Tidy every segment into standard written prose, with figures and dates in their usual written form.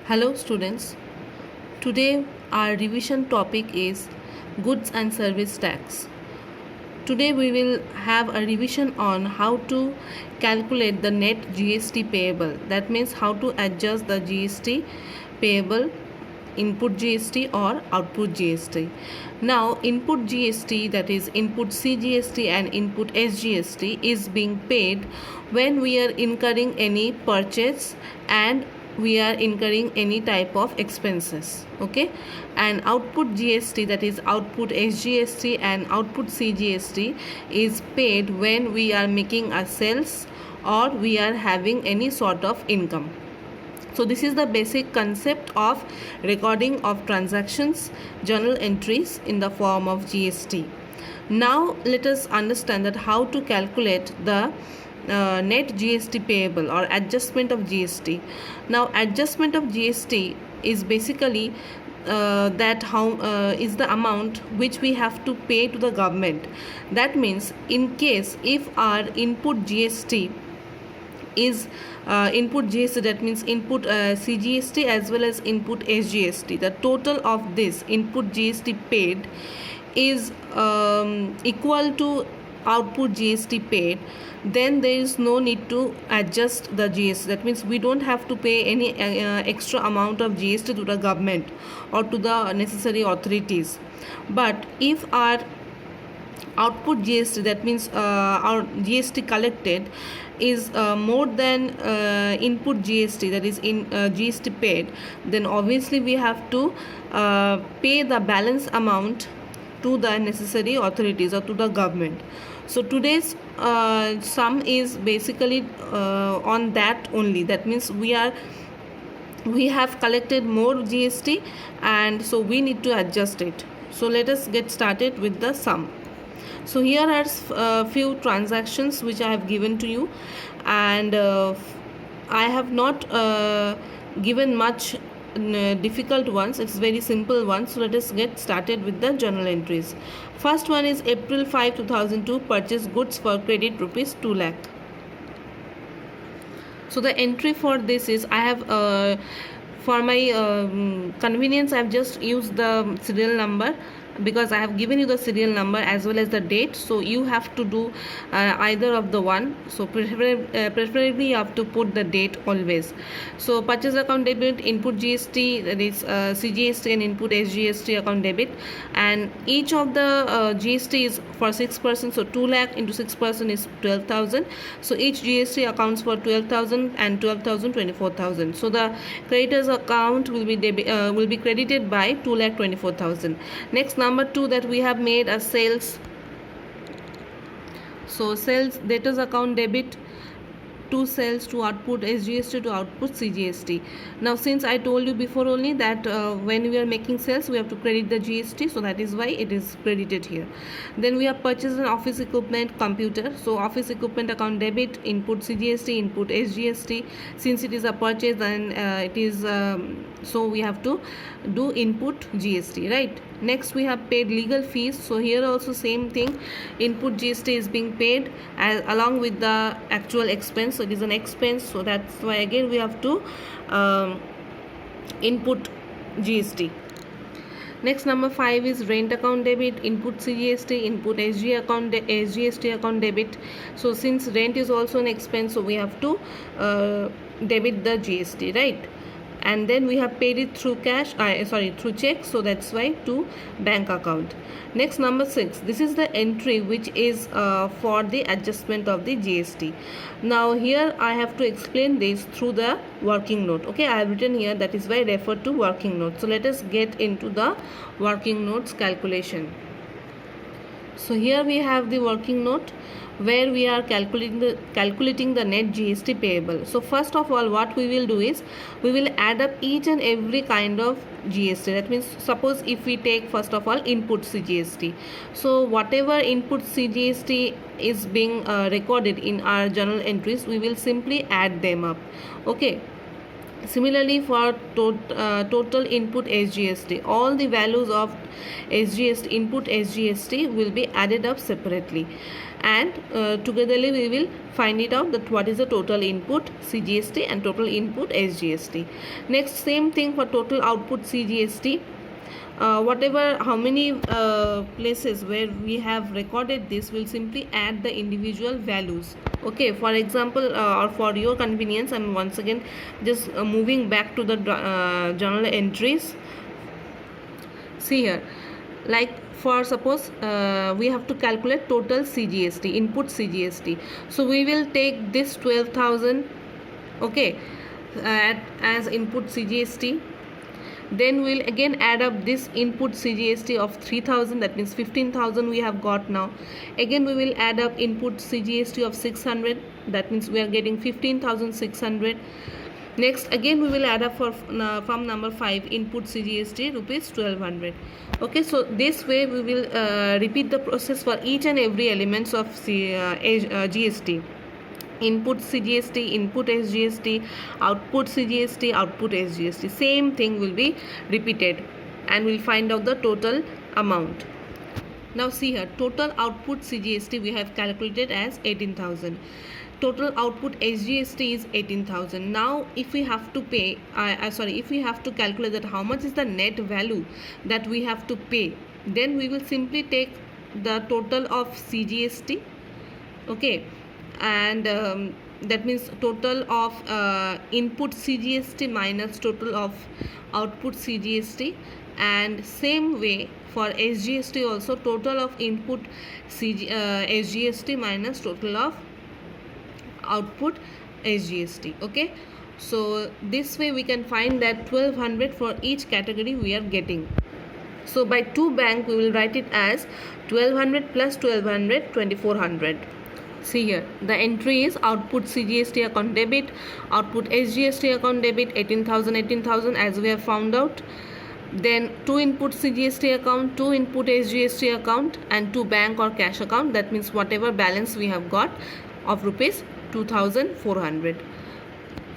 Hello students, today our revision topic is goods and service tax. Today we will have a revision on how to calculate the net GST payable. That means how to adjust the GST payable, input GST or output GST. Now input GST, that is input CGST and input SGST, is being paid when we are incurring any purchase and we are incurring any type of expenses. Okay, and output GST, that is output SGST and output CGST, is paid when we are making a sales or we are having any sort of income. So this is the basic concept of recording of transactions, journal entries in the form of GST. Now let us understand that how to calculate the net GST payable or adjustment of GST. Now adjustment of GST is basically that how is the amount which we have to pay to the government. That means in case if our input GST is input GST, that means input CGST as well as input SGST, the total of this input GST paid is equal to output GST paid, then there is no need to adjust the GST. That means we don't have to pay any extra amount of GST to the government or to the necessary authorities. But if our output GST, that means our GST collected is more than input GST, that is in GST paid, then obviously we have to pay the balance amount to the necessary authorities or to the government. So today's sum is basically on that only. That means we have collected more GST and so we need to adjust it. So let us get started with the sum. So here are few transactions which I have given to you, and I have not given much difficult ones. It's very simple ones. So let us get started with the journal entries. First one is April 5, 2002, purchase goods for credit rupees 2 lakh. So the entry for this is, I have for my convenience I have just used the serial number, because I have given you the serial number as well as the date. So you have to do either of the one. So preferably you have to put the date always. So purchase account debit, input GST, that is CGST, and input SGST account debit, and each of the GST is for 6%. So 2 lakh into 6% is 12,000. So each GST accounts for 12,000 and 12,000, 24,000. So the creditor's account will be credited by 2 lakh 24,000. Next, number 2, that we have made a sales. So sales debtors account debit to sales to output SGST to output CGST. Now since I told you before only that when we are making sales we have to credit the GST, so that is why it is credited here. Then we have purchased an office equipment, computer. So office equipment account debit, input CGST, input SGST. Since it is a purchase, then it is so we have to do input GST, right? Next we have paid legal fees. So here also same thing, input GST is being paid along with the actual expense. So it is an expense, so that's why again we have to input GST. Next, number 5 is rent account debit, input CGST, input SGST account debit. So since rent is also an expense, so we have to debit the GST, right? And then we have paid it through cash, through check, so that's why to bank account. Next, number 6, this is the entry which is for the adjustment of the GST. Now here I have to explain this through the working note. Okay, I have written here, that is why I refer to working note. So let us get into the working notes calculation. So here we have the working note where we are calculating the net GST payable. So first of all, what we will do is we will add up each and every kind of GST. That means suppose if we take first of all input CGST. So whatever input CGST is being recorded in our journal entries, we will simply add them up. Okay. Similarly, for total input SGST, all the values of SGST input SGST will be added up separately, and togetherly we will find it out that what is the total input CGST and total input SGST. Next, same thing for total output CGST. Whatever how many places where we have recorded this, will simply add the individual values. Okay, for example, or for your convenience, I'm once again just moving back to the journal entries. See here, like for suppose we have to calculate total CGST, input CGST. So we will take this 12,000, okay, as input CGST. Then we'll again add up this input CGST of 3,000, that means 15,000 we have got now. Again we will add up input CGST of 600, that means we are getting 15,600. Next again we will add up for from number 5 input CGST rupees 1200. Okay, so this way we will repeat the process for each and every elements of GST. Input CGST, input SGST, output CGST, output SGST. Same thing will be repeated, and we'll find out the total amount. Now see here, total output CGST we have calculated as 18,000. Total output SGST is 18,000. Now if we have to pay, if we have to calculate that how much is the net value that we have to pay, then we will simply take the total of CGST, okay, and that means total of input CGST minus total of output CGST, and same way for SGST also, total of input SGST minus total of output SGST. Okay, so this way we can find that 1200 for each category we are getting. So by 2 bank we will write it as 1200 plus 1200, 2400. See here, the entry is output CGST account debit, output SGST account debit, 18,000, 18,000 as we have found out. Then 2 input CGST account, 2 input SGST account, and 2 bank or cash account. That means whatever balance we have got of rupees 2,400.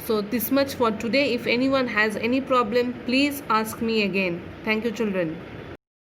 So this much for today. If anyone has any problem, please ask me again. Thank you, children.